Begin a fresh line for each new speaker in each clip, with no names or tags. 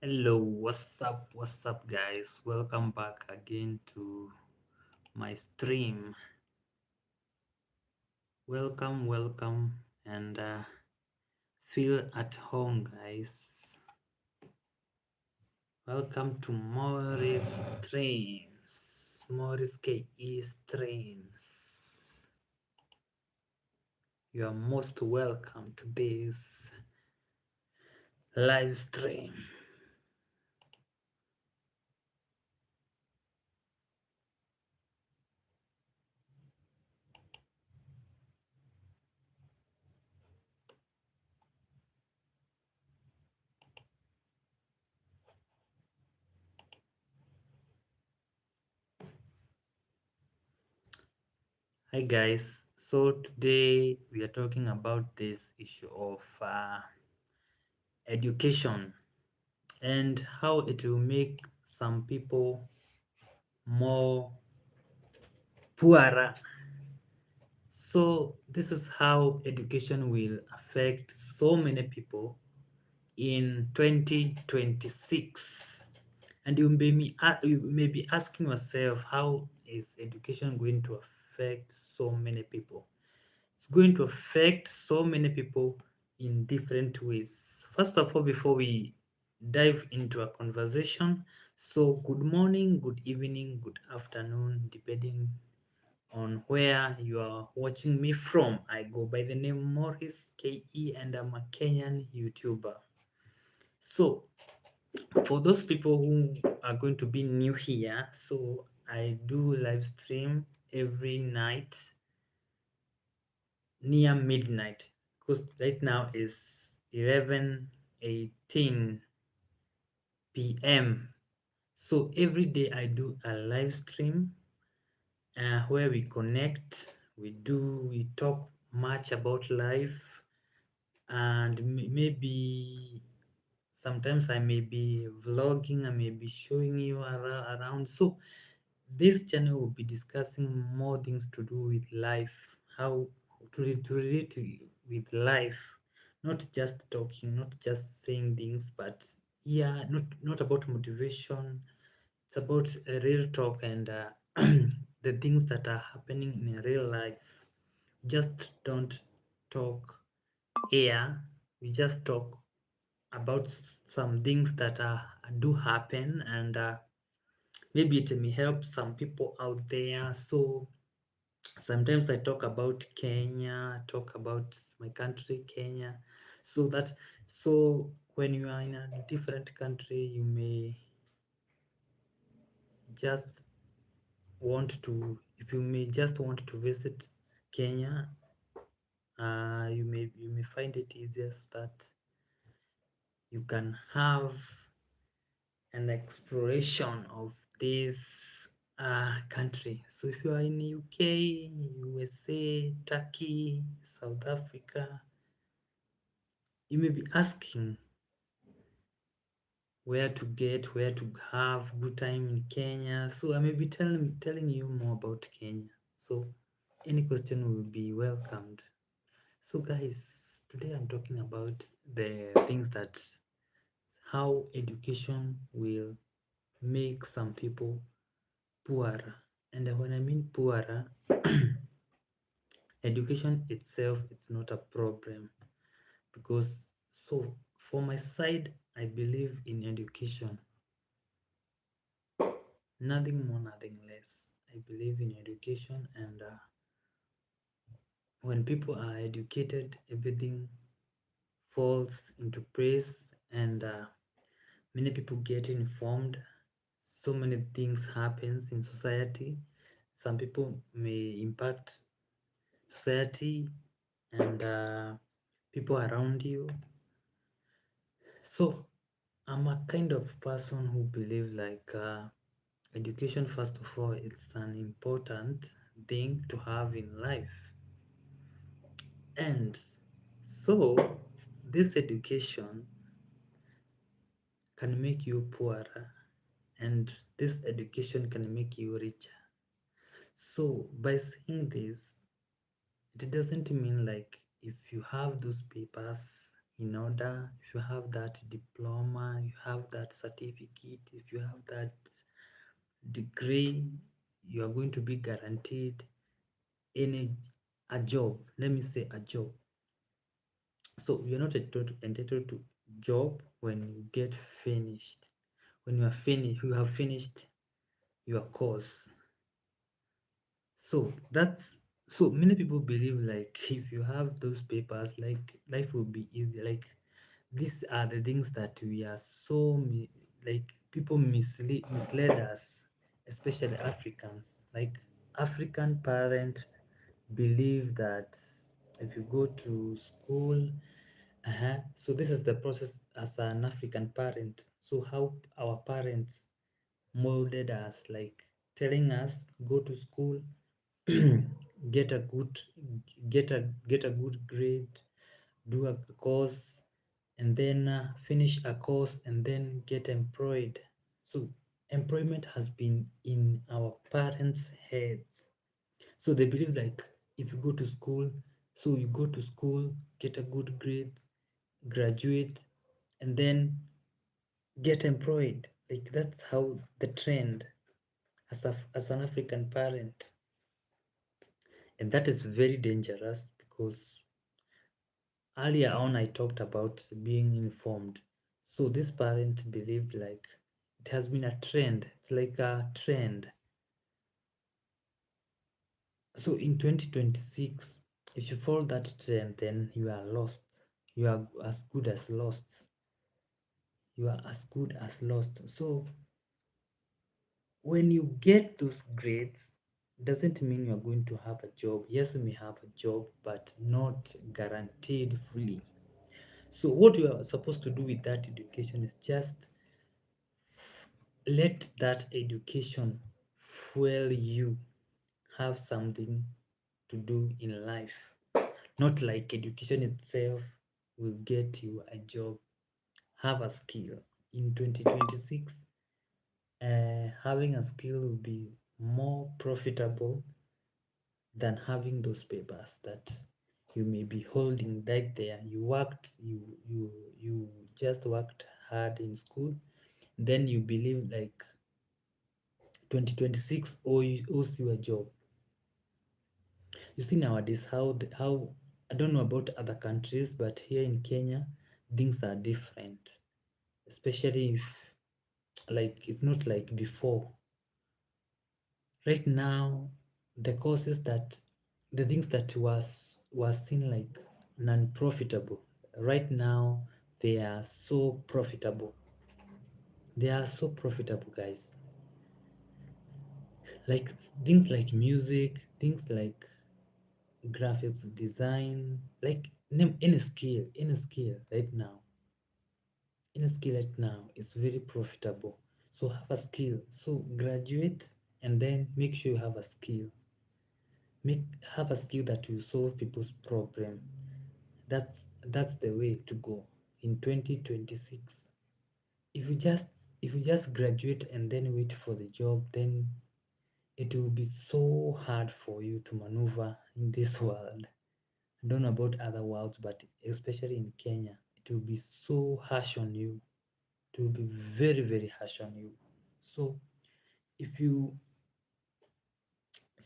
Hello, what's up, guys? Welcome back again to my stream. Welcome, and feel at home, guys. Welcome to Morris Streams, Morris KE Streams. You are most welcome to this live stream. Hi, guys. So today we are talking about this issue of education and how it will make some people more poorer. So this is how education will affect so many people in 2026. And you may be asking yourself, how is education going to affect so many people? It's going to affect so many people in different ways. First of all, before we dive into a conversation, so good morning, good evening, good afternoon, depending on where you are watching me from. I go by the name Morris KE and I'm a Kenyan YouTuber. So, for those people who are going to be new here, so I do live stream every night near midnight because right now is 11:18 p.m. So every day I do a live stream where we connect, we talk much about life, and maybe sometimes I may be vlogging, I may be showing you around. So this channel will be discussing more things to do with life, how to relate with life, not just talking, not just saying things, but yeah, not about motivation. It's about a real talk and the things that are happening in real life. Just don't talk here. We just talk about some things that do happen, and maybe it may help some people out there. So sometimes I talk about Kenya, talk about my country, Kenya. So when you are in a different country, you may just if you may just want to visit Kenya, you may find it easier so that you can have an exploration of this country. So if you are in UK, USA, Turkey, South Africa, you may be asking where to have good time in Kenya. So I may be telling you more about Kenya. So any question will be welcomed. So guys, today I'm talking about the things that how education will make some people poorer. And when I mean poorer, education itself it's not a problem because so for my side, I believe in education, nothing more, nothing less. I believe in education, and when people are educated, everything falls into place, and many people get informed. So many things happens in society. Some people may impact society and people around you. So I'm a kind of person who believe like education, first of all, it's an important thing to have in life. And so this education can make you poorer, and this education can make you richer. So by saying this, it doesn't mean like if you have those papers, in order, if you have that diploma, you have that certificate, if you have that degree, you are going to be guaranteed any a job. Let me say a job. So you're not entitled to job when you get finished. When you are finished, you have finished your course. So that's so many people believe like if you have those papers, like life will be easy. Like these are the things that we are like people misled us, especially Africans. Like African parents believe that if you go to school, so this is the process as an African parent. So how our parents molded us, like telling us go to school, get a good get a good grade, do a course, and then finish a course and then get employed. So employment has been in our parents' heads. So they believe like if you go to school, so you go to school, get a good grade, graduate, and then get employed. Like that's how the trend as an African parent. And that is very dangerous because earlier on I talked about being informed. So this parent believed like it has been a trend. It's like a trend. So in 2026, if you follow that trend, then you are lost. You are as good as lost. You are as good as lost. So when you get those grades, doesn't mean you're going to have a job. Yes, you may have a job, but not guaranteed fully. So what you are supposed to do with that education is just let that education fuel you, have something to do in life. Not like education itself will get you a job. Have a skill. In 2026, having a skill will be more profitable than having those papers that you may be holding right there. You just worked hard in school, then you believe like 2026 owes you a job. You see nowadays how I don't know about other countries, but here in Kenya things are different, especially if like it's not like before. Right now, the courses that the things that was seen like non-profitable, right now they are so profitable. They are so profitable, guys. Like things like music, things like graphics design, like name any skill right now. Any skill right now is very profitable. So have a skill. So graduate and then make sure you have a skill. Make have a skill that will solve people's problem. That's the way to go in 2026. If you just if you just graduate and then wait for the job, then it will be so hard for you to maneuver in this world. I don't know about other worlds, but especially in Kenya, it will be so harsh on you. It will be very, very harsh on you. So if you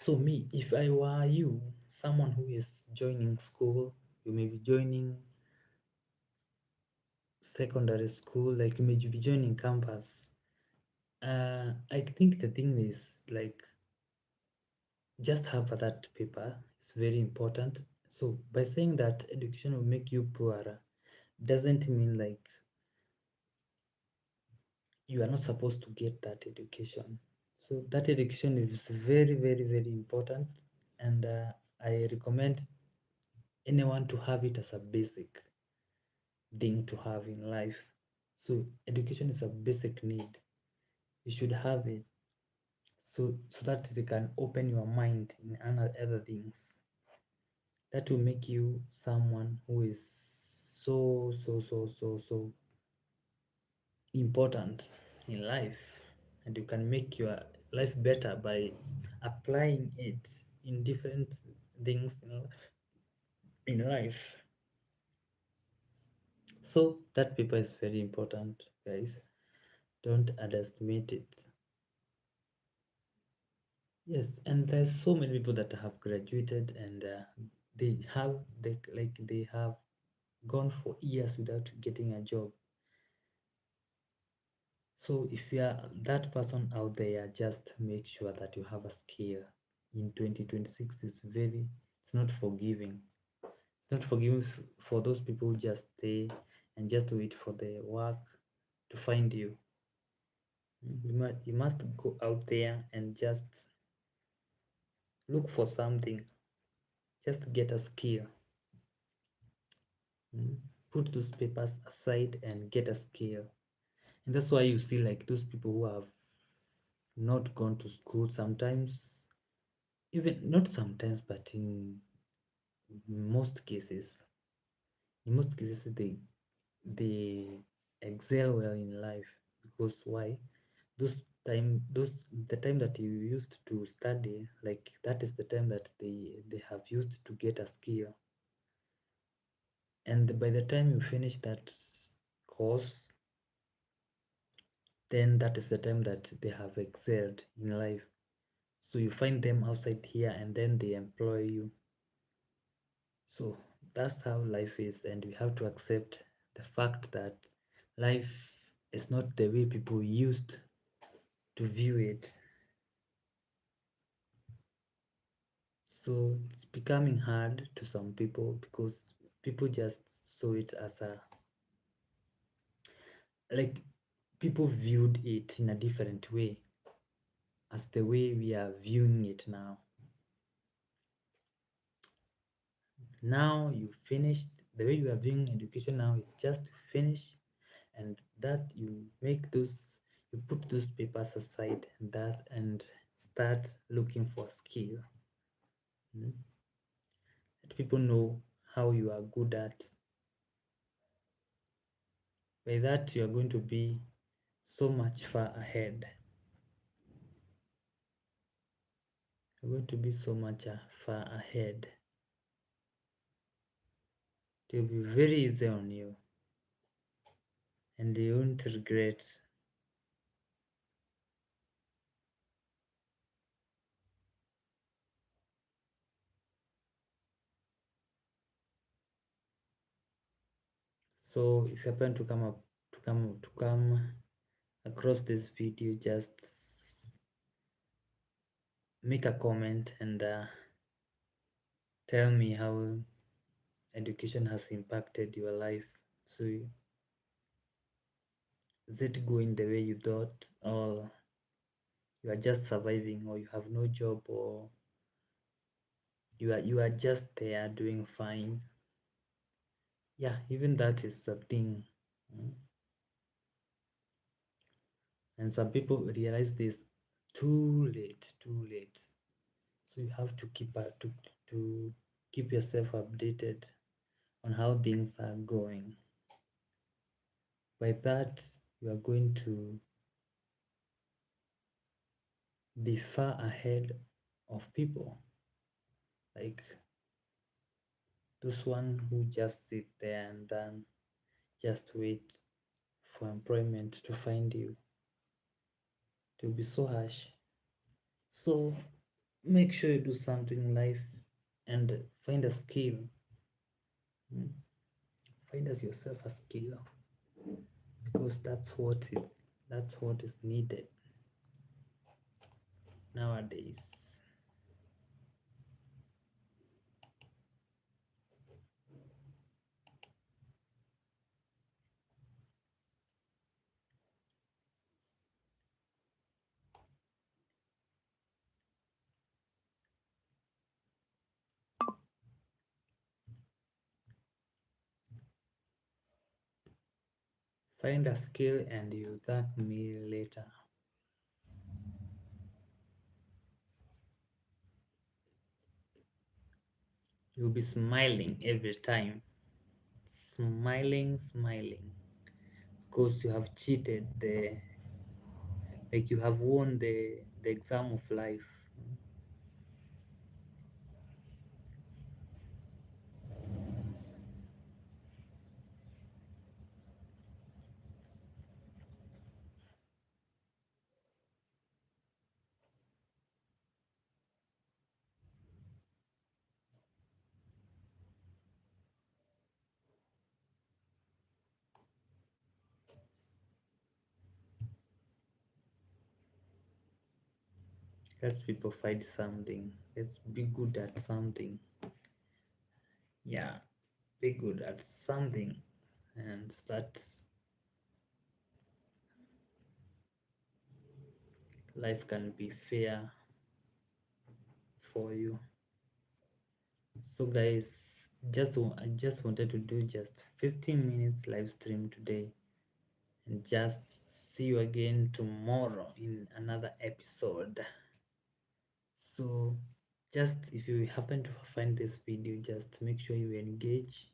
so me, if I were you, someone who is joining school, you may be joining secondary school, like you may be joining campus. I think the thing is like just have that paper. It's very important. So by saying that education will make you poorer, doesn't mean like you are not supposed to get that education. So that education is very, very, very important, and I recommend anyone to have it as a basic thing to have in life. So education is a basic need. You should have it so that they can open your mind in other things. That will make you someone who is so important in life, and you can make your life better by applying it in different things in life. So that paper is very important, guys. Don't underestimate it. Yes, and there's so many people that have graduated and they have gone for years without getting a job. So if you are that person out there, just make sure that you have a skill. In 2026, it's not forgiving. It's not forgiving for those people who just stay and just wait for the work to find you. You must go out there and just look for something. Just get a skill. Mm. Put those papers aside and get a skill. And that's why you see like those people who have not gone to school sometimes, even not sometimes, but most cases, in most cases they excel well in life because why? Those the time that you used to study, like that is the time that they have used to get a skill, and by the time you finish that course, then that is the time that they have excelled in life. So you find them outside here and then they employ you. So that's how life is, and we have to accept the fact that life is not the way people used to view it. So it's becoming hard to some people because people just saw it as a like people viewed it in a different way as the way we are viewing it now. Now you finished, the way you are viewing education now is just to finish, and that you put those papers aside and start looking for skill. Mm. Let people know how you are good at. By that you are going to be so much far ahead. You're going to be so much far ahead. It will be very easy on you, and you won't regret. So if you happen to come across this video, just make a comment and tell me how education has impacted your life. So is it going the way you thought, or you are just surviving, or you have no job, or you are just there doing fine? Yeah, even that is a thing. Mm. And some people realize this too late, too late. So you have to to keep yourself updated on how things are going. By that, you are going to be far ahead of people, like those one who just sit there and then just wait for employment to find you. To be so harsh. So make sure you do something in life and find a skill. Mm. Find as yourself a skill because that's what is needed nowadays. Find a skill and you thank me later. You'll be smiling every time. Smiling, smiling. Because you have cheated like you have won the exam of life. Let's be provide something. Let's be good at something. Yeah, be good at something, and that life can be fair for you. So guys, I just wanted to do just 15 minutes live stream today, and just see you again tomorrow in another episode. So just if you happen to find this video, just make sure you engage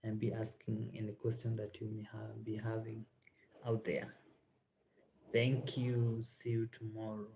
and be asking any question that you may be having out there. Thank you. See you tomorrow.